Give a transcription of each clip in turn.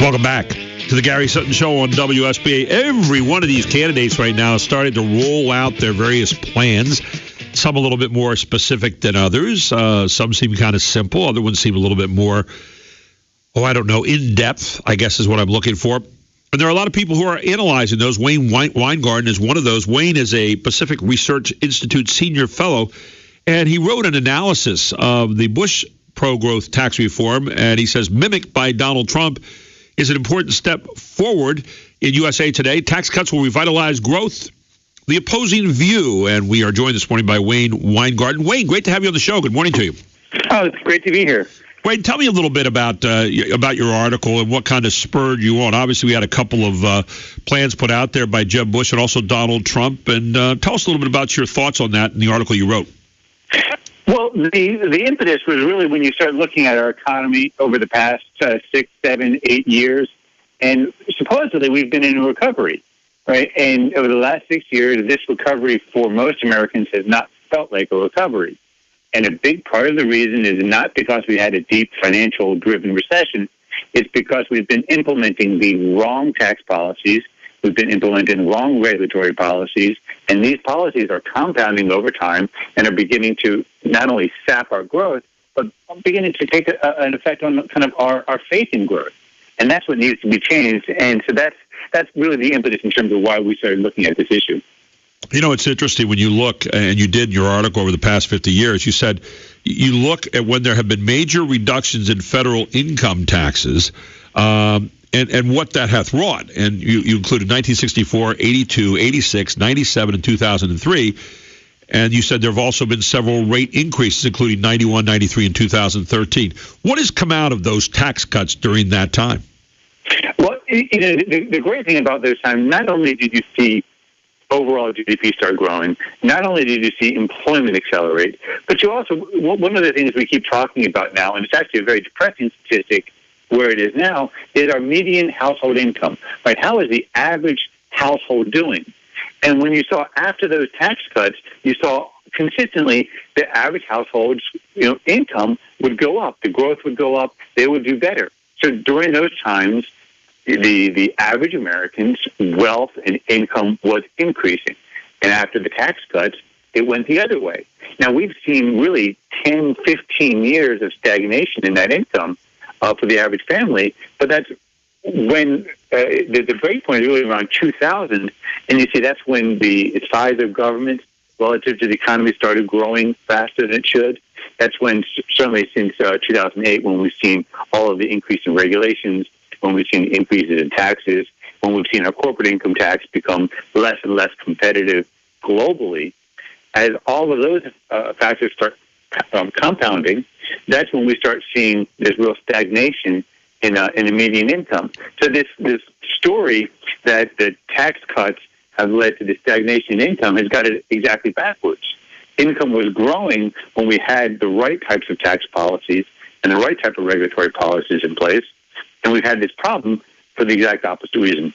Welcome back to the Gary Sutton Show on WSBA. Every one of these candidates right now is starting to roll out their various plans. Some a little bit more specific than others. Some seem kind of simple. Other ones seem a little bit more, in-depth, I guess is what I'm looking for. And there are a lot of people who are analyzing those. Wayne Winegarden is one of those. Wayne is a Pacific Research Institute senior fellow, and he wrote an analysis of the Bush pro-growth tax reform, and he says, mimicked by Donald Trump, is an important step forward in USA Today. Tax cuts will revitalize growth. The opposing view, and we are joined this morning by Wayne Winegarden. Wayne, great to have you on the show. Good morning to you. Oh, it's great to be here. Wayne, tell me a little bit about your article and what kind of spurred you on. Obviously, we had a couple of plans put out there by Jeb Bush and also Donald Trump. And tell us a little bit about your thoughts on that in the article you wrote. Well, the impetus was really when you start looking at our economy over the past 6, 7, 8 years. And supposedly we've been in a recovery, right? And over the last 6 years, this recovery for most Americans has not felt like a recovery. And a big part of the reason is not because we had a deep financial-driven recession. It's because we've been implementing the wrong tax policies. We've been implementing wrong regulatory policies. And these policies are compounding over time and are beginning to not only sap our growth, but beginning to take an effect on kind of our faith in growth. And that's what needs to be changed. And so that's really the impetus in terms of why we started looking at this issue. You know, it's interesting when you look, and you did in your article over the past 50 years, you said you look at when there have been major reductions in federal income taxes and what that hath wrought. And you included 1964, 82, 86, 97, and 2003. And you said there have also been several rate increases, including 91, 93, and 2013. What has come out of those tax cuts during that time? Well, the great thing about those times, not only did you see overall GDP start growing, not only did you see employment accelerate, but you also, one of the things we keep talking about now, and it's actually a very depressing statistic where it is now, is our median household income, right? How is the average household doing? And when you saw after those tax cuts, you saw consistently the average household's income would go up, the growth would go up, they would do better. So during those times, the average American's wealth and income was increasing. And after the tax cuts, it went the other way. Now, we've seen really 10, 15 years of stagnation in that income for the average family, but that's when the break point is really around 2000, and you see that's when the size of government relative to the economy started growing faster than it should. That's when, certainly since 2008, when we've seen all of the increase in regulations, when we've seen increases in taxes, when we've seen our corporate income tax become less and less competitive globally, as all of those factors start compounding, that's when we start seeing this real stagnation in the median income. So this story that the tax cuts have led to the stagnation in income has got it exactly backwards. Income was growing when we had the right types of tax policies and the right type of regulatory policies in place. And we've had this problem for the exact opposite reason.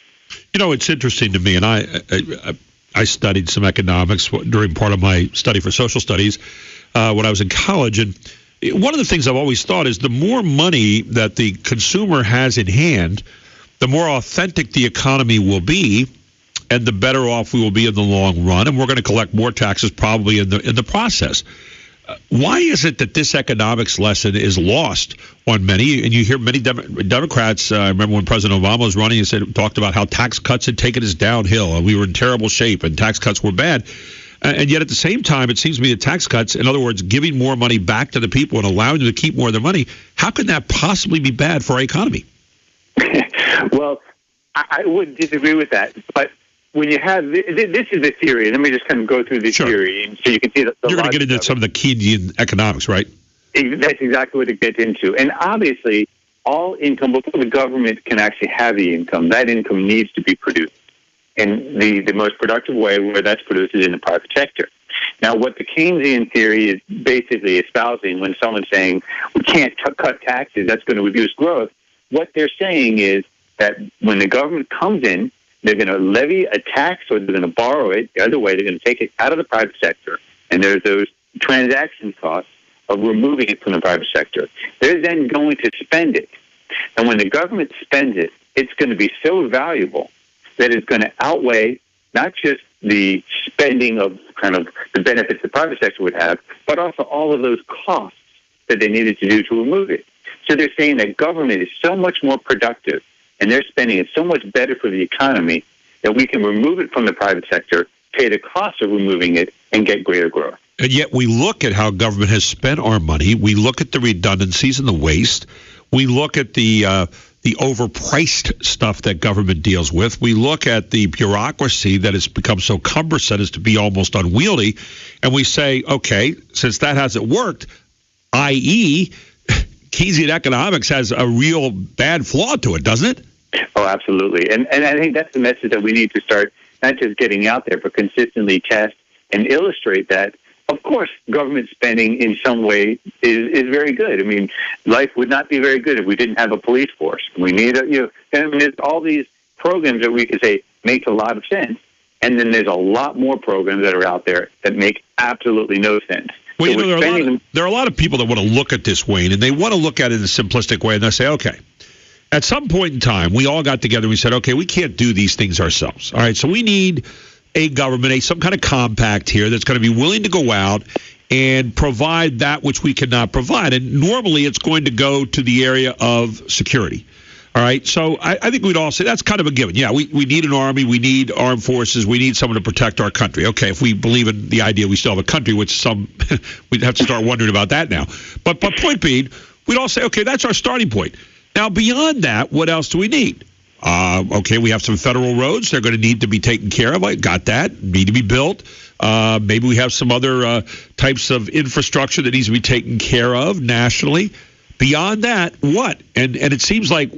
You know, it's interesting to me, and I studied some economics during part of my study for social studies when I was in college. And one of the things I've always thought is the more money that the consumer has in hand, the more authentic the economy will be, and the better off we will be in the long run. And we're going to collect more taxes probably in the process. Why is it that this economics lesson is lost on many? And you hear many Democrats, I remember when President Obama was running, he talked about how tax cuts had taken us downhill and we were in terrible shape and tax cuts were bad. And yet at the same time, it seems to me that tax cuts, in other words, giving more money back to the people and allowing them to keep more of their money, how can that possibly be bad for our economy? Well, I would disagree with that. But when you have this is the theory. Let me just kind of go through the theory, and so you can see the you're going to get into some of the Keynesian economics, right? That's exactly what it gets into. And obviously, all income, before the government can actually have the income, that income needs to be produced. And the most productive way where that's produced is in the private sector. Now, what the Keynesian theory is basically espousing when someone's saying we can't cut taxes, that's going to reduce growth, what they're saying is that when the government comes in, they're going to levy a tax or they're going to borrow it. The other way, they're going to take it out of the private sector. And there's those transaction costs of removing it from the private sector. They're then going to spend it. And when the government spends it, it's going to be so valuable that it's going to outweigh not just the spending of kind of the benefits the private sector would have, but also all of those costs that they needed to do to remove it. So they're saying that government is so much more productive and their spending is so much better for the economy that we can remove it from the private sector, pay the cost of removing it, and get greater growth. And yet we look at how government has spent our money. We look at the redundancies and the waste. We look at the overpriced stuff that government deals with. We look at the bureaucracy that has become so cumbersome as to be almost unwieldy. And we say, okay, since that hasn't worked, i.e., Keynesian economics has a real bad flaw to it, doesn't it? Oh, absolutely. And I think that's the message that we need to start not just getting out there, but consistently test and illustrate that. Of course, government spending in some way is very good. I mean, life would not be very good if we didn't have a police force. We need and there's all these programs that we could say make a lot of sense, and then there's a lot more programs that are out there that make absolutely no sense. Well, so there are a lot of people that want to look at this, Wayne, and they want to look at it in a simplistic way, and they say, okay, at some point in time, we all got together and we said, okay, we can't do these things ourselves. All right, so we need a government, some kind of compact here that's going to be willing to go out and provide that which we cannot provide. And normally it's going to go to the area of security. All right, so I think we'd all say that's kind of a given. Yeah, we need an army, we need armed forces, we need someone to protect our country. Okay, if we believe in the idea we still have a country, which some we'd have to start wondering about that now. But point being, we'd all say, okay, that's our starting point. Now, beyond that, what else do we need? Okay, we have some federal roads. They're going to need to be taken care of. I got that. Need to be built. Maybe we have some other types of infrastructure that needs to be taken care of nationally. Beyond that, what? And it seems like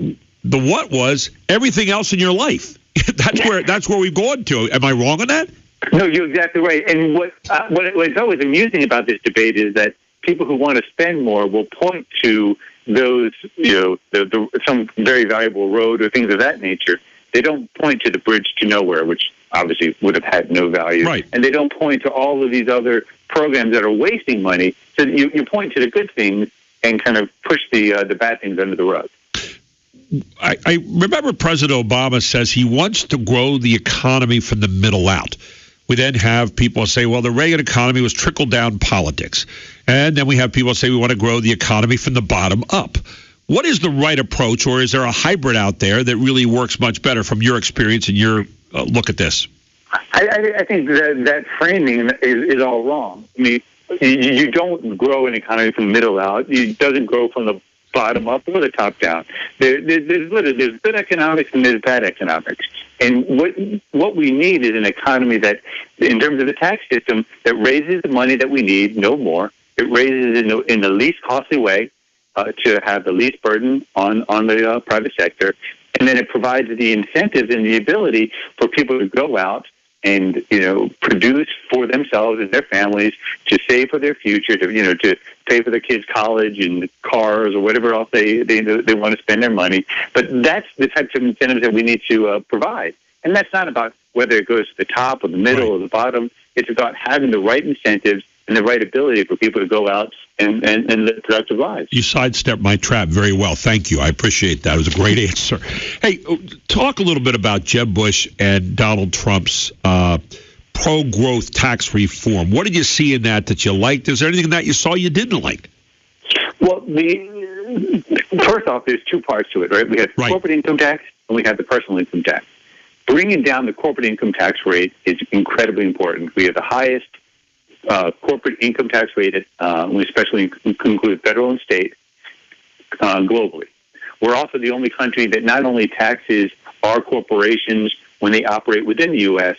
the what was everything else in your life. That's where we've gone to. Am I wrong on that? No, you're exactly right. And what's always amusing about this debate is that people who want to spend more will point to those, some very valuable road or things of that nature. They don't point to the bridge to nowhere, which obviously would have had no value. Right. And they don't point to all of these other programs that are wasting money. So you point to the good things and kind of push the bad things under the rug. I remember President Obama says he wants to grow the economy from the middle out. We then have people say, well, the Reagan economy was trickle-down politics. And then we have people say we want to grow the economy from the bottom up. What is the right approach, or is there a hybrid out there that really works much better from your experience and your look at this? I think that framing is all wrong. I mean, you don't grow an economy from the middle out. It doesn't grow from the bottom up or the top down. There's good economics and there's bad economics. And what we need is an economy that, in terms of the tax system, that raises the money that we need, no more. It raises in the least costly way to have the least burden on the private sector. And then it provides the incentives and the ability for people to go out and, produce for themselves and their families, to save for their future, to pay for their kids' college and cars or whatever else they want to spend their money. But that's the types of incentives that we need to provide. And that's not about whether it goes to the top or the middle or the bottom. It's about having the right incentives and the right ability for people to go out and live productive lives. You sidestepped my trap very well. Thank you. I appreciate that. It was a great answer. Hey, talk a little bit about Jeb Bush and Donald Trump's pro-growth tax reform. What did you see in that you liked? Is there anything in that you saw you didn't like? Well, first off, there's two parts to it, right? We have the corporate income tax and we have the personal income tax. Bringing down the corporate income tax rate is incredibly important. We have the highest corporate income tax rate, we especially include federal and state, globally. We're also the only country that not only taxes our corporations when they operate within the U.S.,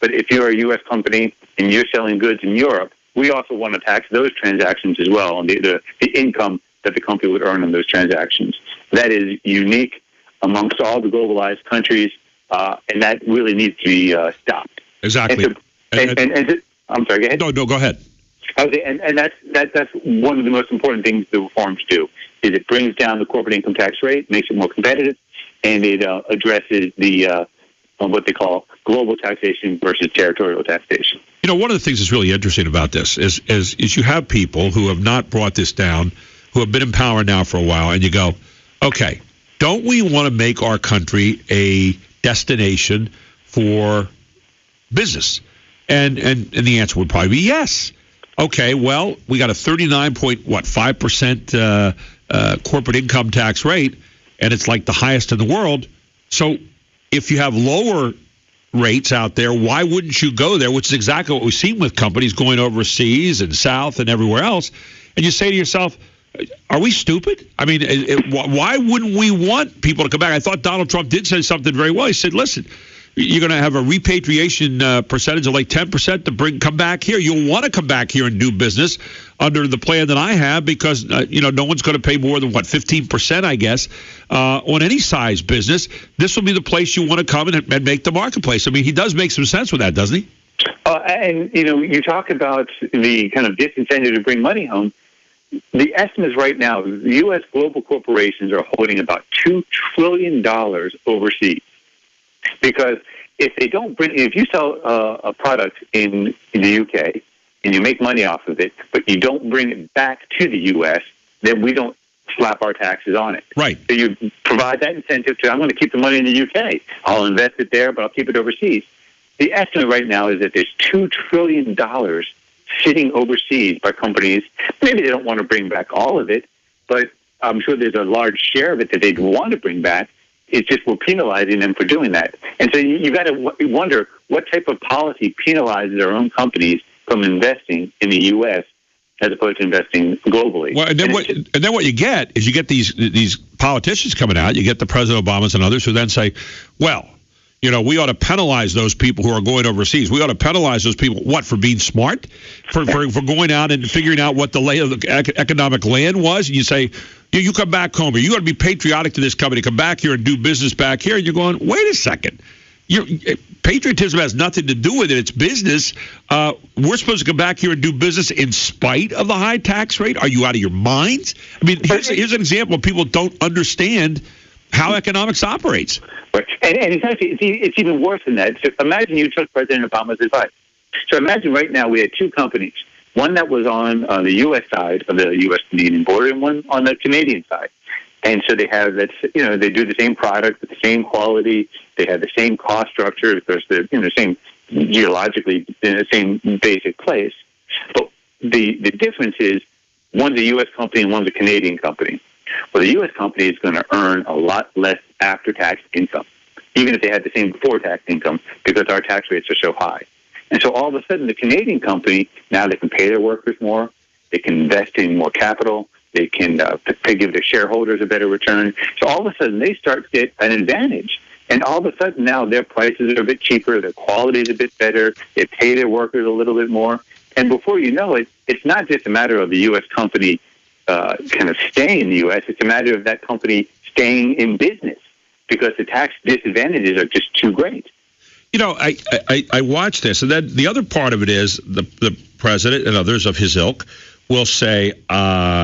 but if you're a U.S. company and you're selling goods in Europe, we also want to tax those transactions as well, and the income that the company would earn on those transactions. That is unique amongst all the globalized countries, and that really needs to be stopped. Exactly. I'm sorry, go ahead. No, go ahead. Okay, and that's one of the most important things the reforms do, is it brings down the corporate income tax rate, makes it more competitive, and it addresses the what they call global taxation versus territorial taxation. One of the things that's really interesting about this is you have people who have not brought this down, who have been in power now for a while, and you go, okay, don't we want to make our country a destination for business? And the answer would probably be yes. Okay, well, we got a 39.5% corporate income tax rate, and it's like the highest in the world. So if you have lower rates out there, why wouldn't you go there? Which is exactly what we've seen with companies going overseas and south and everywhere else. And you say to yourself, are we stupid? I mean, why wouldn't we want people to come back? I thought Donald Trump did say something very well. He said, listen, you're going to have a repatriation percentage of like 10% to come back here. You'll want to come back here and do business under the plan that I have because, no one's going to pay more than, 15%, I guess, on any size business. This will be the place you want to come and make the marketplace. I mean, he does make some sense with that, doesn't he? And you talk about the kind of disincentive to bring money home. The estimates right now, the U.S. global corporations are holding about $2 trillion overseas. Because if you sell a product in the UK and you make money off of it, but you don't bring it back to the U.S., then we don't slap our taxes on it. Right. So you provide that incentive I'm going to keep the money in the UK. I'll invest it there, but I'll keep it overseas. The estimate right now is that there's $2 trillion sitting overseas by companies. Maybe they don't want to bring back all of it, but I'm sure there's a large share of it that they'd want to bring back. It's just we're penalizing them for doing that. And so you got to wonder what type of policy penalizes our own companies from investing in the U.S. as opposed to investing globally. Well, and then what you get is these politicians coming out. You get the President Obamas and others who then say, well, we ought to penalize those people who are going overseas. We ought to penalize those people, for being smart? For going out and figuring out what the lay of the economic land was? And you say, you come back home, or you got to be patriotic to this company, come back here and do business back here. And you're going, wait a second. Patriotism has nothing to do with it. It's business. We're supposed to come back here and do business in spite of the high tax rate? Are you out of your minds? I mean, here's an example of people don't understand how economics operates. Right. And it's even worse than that. So imagine you took President Obama's advice. So imagine right now we had two companies, one that was on the U.S. side of the U.S.-Canadian border and one on the Canadian side. And so they have that, they do the same product with the same quality. They have the same cost structure because they're the same geologically in the same basic place. But the difference is one's a U.S. company and one's a Canadian company. Well, the U.S. company is going to earn a lot less after-tax income, even if they had the same before-tax income, because our tax rates are so high. And so all of a sudden, the Canadian company, now they can pay their workers more, they can invest in more capital, they can give their shareholders a better return. So all of a sudden, they start to get an advantage. And all of a sudden, now their prices are a bit cheaper, their quality is a bit better, they pay their workers a little bit more. And before you know it, it's not just a matter of the U.S. company kind of staying in the U.S., it's a matter of that company staying in business because the tax disadvantages are just too great. I watch this, and then the other part of it is the president and others of his ilk will say,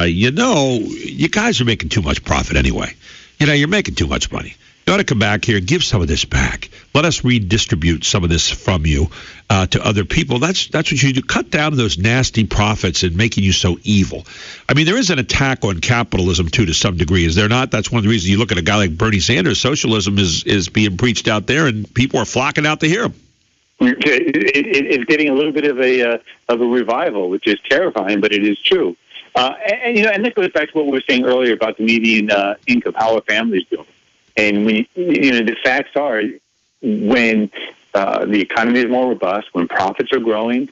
you guys are making too much profit anyway. You're making too much money. You ought to come back here and give some of this back. Let us redistribute some of this from you to other people. That's what you do. Cut down those nasty profits and making you so evil. I mean, there is an attack on capitalism, too, to some degree. Is there not? That's one of the reasons you look at a guy like Bernie Sanders. Socialism is being preached out there, and people are flocking out to hear him. It's getting a little bit of a revival, which is terrifying, but it is true. And this goes back to what we were saying earlier about the median income, how a family's doing. And the facts are, when the economy is more robust, when profits are growing,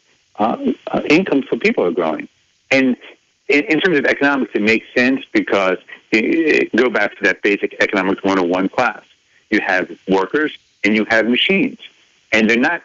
incomes for people are growing. And in terms of economics, it makes sense because go back to that basic economics 101 class. You have workers and you have machines, and they're not.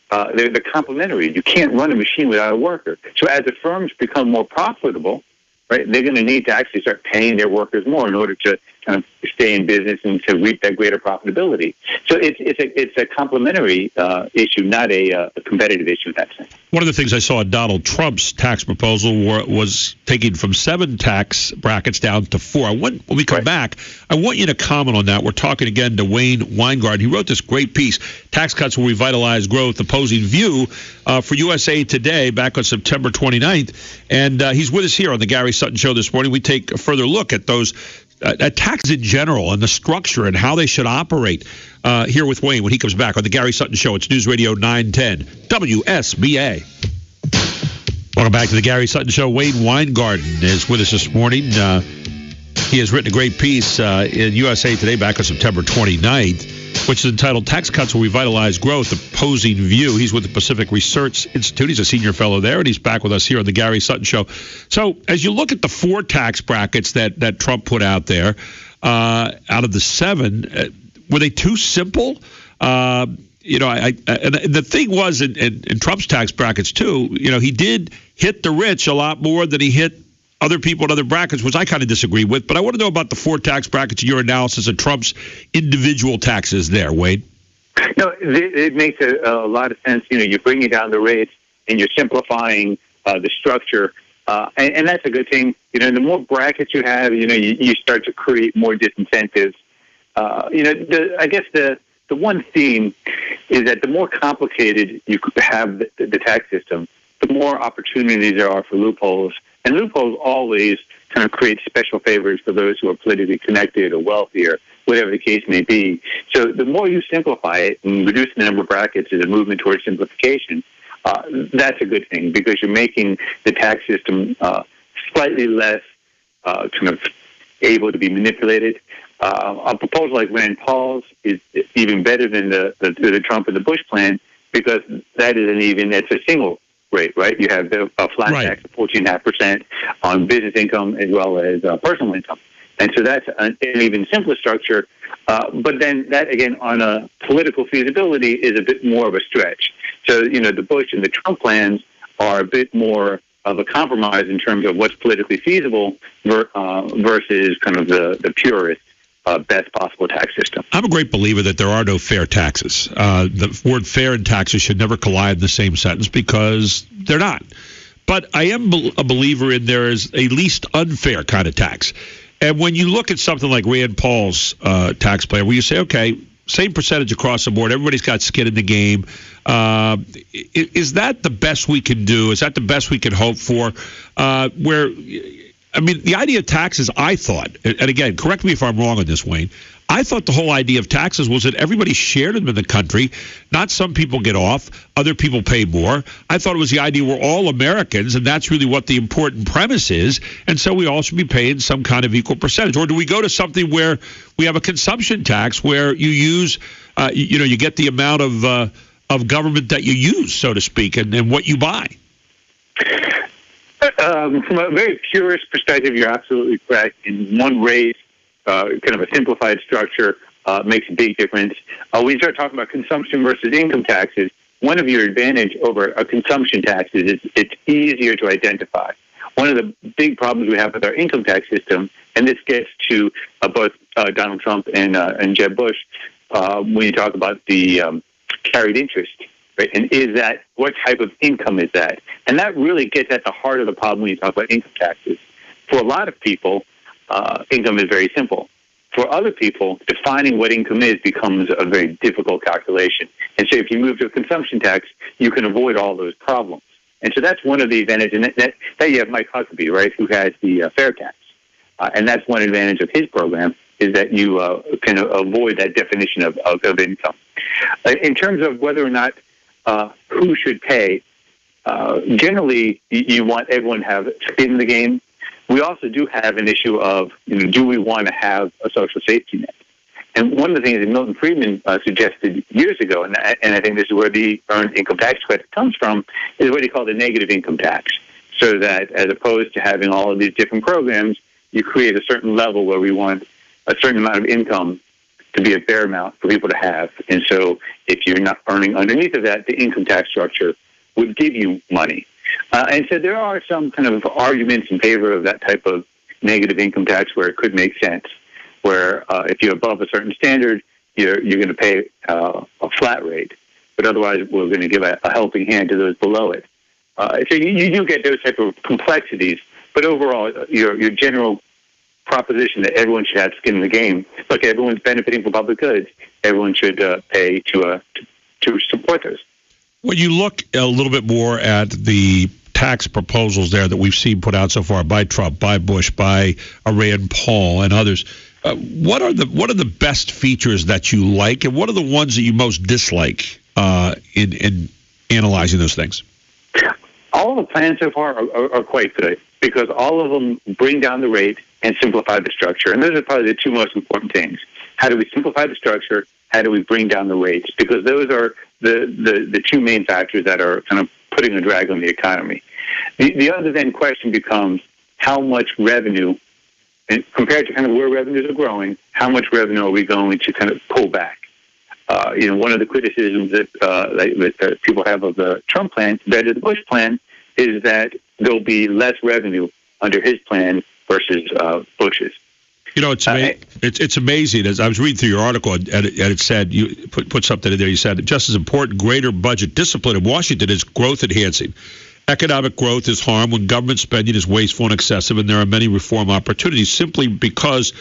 They're complementary. You can't run a machine without a worker. So as the firms become more profitable, right, they're going to need to actually start paying their workers more in order to kind of stay in business and to reap that greater profitability. So it's a complementary issue, not a competitive issue in that sense. One of the things I saw in Donald Trump's tax proposal was taking from 7 tax brackets down to 4. When we come back, I want you to comment on that. We're talking again to Wayne Winegarden. He wrote this great piece, Tax Cuts Will Revitalize Growth, Opposing View, for USA Today back on September 29th. And he's with us here on the Gary Sutton Show this morning. We take a further look at those taxes in general and the structure and how they should operate. Here with Wayne when he comes back on the Gary Sutton Show. It's News Radio 910 WSBA. Welcome back to the Gary Sutton Show. Wayne Winegarden is with us this morning. He has written a great piece in USA Today back on September 29th, which is entitled Tax Cuts Will Revitalize Growth, Opposing View. He's with the Pacific Research Institute. He's a senior fellow there, and he's back with us here on the Gary Sutton Show. So as you look at the 4 tax brackets that Trump put out there, out of the 7, were they too simple? And the thing was in Trump's tax brackets too, he did hit the rich a lot more than he hit other people in other brackets, which I kind of disagree with. But I want to know about the 4 tax brackets, your analysis of Trump's individual taxes there, Wade. No, it makes a lot of sense. You're bringing down the rates and you're simplifying the structure. And that's a good thing. The more brackets you have, you start to create more disincentives. I guess the one theme is that the more complicated you have the tax system, the more opportunities there are for loopholes. And loopholes always kind of create special favors for those who are politically connected or wealthier, whatever the case may be. So the more you simplify it and reduce the number of brackets as a movement towards simplification, that's a good thing because you're making the tax system slightly less kind of able to be manipulated. A proposal like Rand Paul's is even better than the Trump and the Bush plan because it's a single rate, right? You have a flat tax of 14.5% on business income as well as personal income. And so that's an even simpler structure. But then that, again, on a political feasibility is a bit more of a stretch. So, the Bush and the Trump plans are a bit more of a compromise in terms of what's politically feasible versus kind of the purest best possible tax system. I'm a great believer that there are no fair taxes. The word fair and taxes should never collide in the same sentence because they're not. But I am a believer in there is a least unfair kind of tax. And when you look at something like Rand Paul's tax plan, where you say, okay, same percentage across the board, everybody's got skin in the game, is that the best we can do? Is that the best we can hope for? The idea of taxes, I thought, and again, correct me if I'm wrong on this, Wayne, I thought the whole idea of taxes was that everybody shared them in the country. Not some people get off, other people pay more. I thought it was the idea we're all Americans, and that's really what the important premise is, and so we all should be paying some kind of equal percentage. Or do we go to something where we have a consumption tax where you use, you get the amount of government that you use, so to speak, and what you buy? From a very purist perspective, you're absolutely correct. In one rate, kind of a simplified structure makes a big difference. When you start talking about consumption versus income taxes, one of your advantage over a consumption tax is it's easier to identify. One of the big problems we have with our income tax system, and this gets to both Donald Trump and Jeb Bush, when you talk about the carried interest. Right? And what type of income is that? And that really gets at the heart of the problem when you talk about income taxes. For a lot of people, income is very simple. For other people, defining what income is becomes a very difficult calculation. And so if you move to a consumption tax, you can avoid all those problems. And so that's one of the advantages. And that you have Mike Huckabee, right, who has the fair tax. And that's one advantage of his program is that you can avoid that definition of income. In terms of whether or not who should pay, generally you want everyone to have skin in the game. We also do have an issue of, do we want to have a social safety net? And one of the things that Milton Friedman suggested years ago, and I think this is where the earned income tax credit comes from, is what he called a negative income tax. So that as opposed to having all of these different programs, you create a certain level where we want a certain amount of income to be a fair amount for people to have. And so if you're not earning underneath of that, the income tax structure would give you money. And so there are some kind of arguments in favor of that type of negative income tax where it could make sense, where if you're above a certain standard, you're going to pay a flat rate, but otherwise we're going to give a helping hand to those below it. So you do get those type of complexities, but overall, your general proposition that everyone should have skin in the game. Look, everyone's benefiting from public goods. Everyone should pay to support those. When you look a little bit more at the tax proposals there that we've seen put out so far by Trump, by Bush, by Rand Paul, and others. What are the best features that you like, and what are the ones that you most dislike in analyzing those things? All the plans so far are quite good because all of them bring down the rate and simplify the structure. And those are probably the two most important things. How do we simplify the structure? How do we bring down the rates? Because those are the two main factors that are kind of putting a drag on the economy. The other then question becomes how much revenue, and compared to kind of where revenues are growing, how much revenue are we going to kind of pull back? One of the criticisms that people have of the Trump plan compared to the Bush plan is that there'll be less revenue under his plan versus Bush's. It's amazing. As I was reading through your article, and it said, you put something in there, you said, just as important, greater budget discipline in Washington is growth enhancing. Economic growth is harmed when government spending is wasteful and excessive, and there are many reform opportunities. Simply because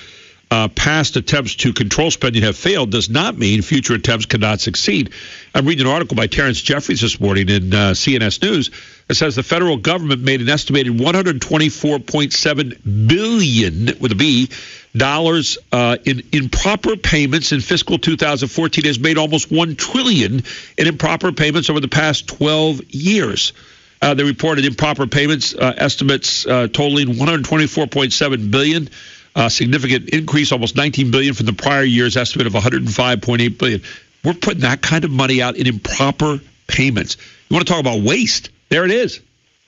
past attempts to control spending have failed does not mean future attempts cannot succeed. I'm reading an article by Terrence Jeffries this morning in CNS News. It says the federal government made an estimated $124.7 billion with a B dollars in improper payments in fiscal 2014. Has made almost $1 trillion in improper payments over the past 12 years. They reported improper payments estimates totaling $124.7 billion. Significant increase, almost $19 billion from the prior year's estimate of $105.8 billion. We're putting that kind of money out in improper payments. You want to talk about waste? There it is.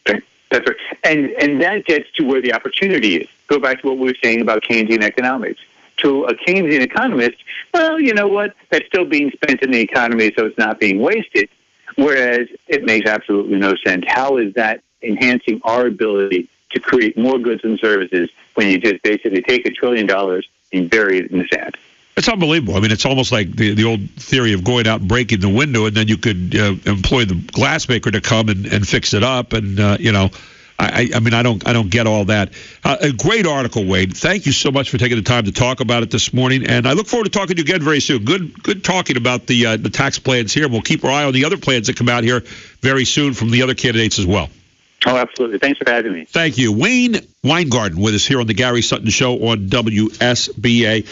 That's right. And that gets to where the opportunity is. Go back to what we were saying about Keynesian economics. To a Keynesian economist, well, you know what? That's still being spent in the economy, so it's not being wasted. Whereas it makes absolutely no sense. How is that enhancing our ability to create more goods and services when you just basically take $1 trillion and bury it in the sand? It's unbelievable. I mean, it's almost like the old theory of going out and breaking the window, and then you could employ the glassmaker to come and fix it up. And I don't get all that. A great article, Wade. Thank you so much for taking the time to talk about it this morning, and I look forward to talking to you again very soon. Good talking about the tax plans here. We'll keep our eye on the other plans that come out here very soon from the other candidates as well. Oh, absolutely. Thanks for having me. Thank you. Winegarden with us here on the Gary Sutton Show on WSBA.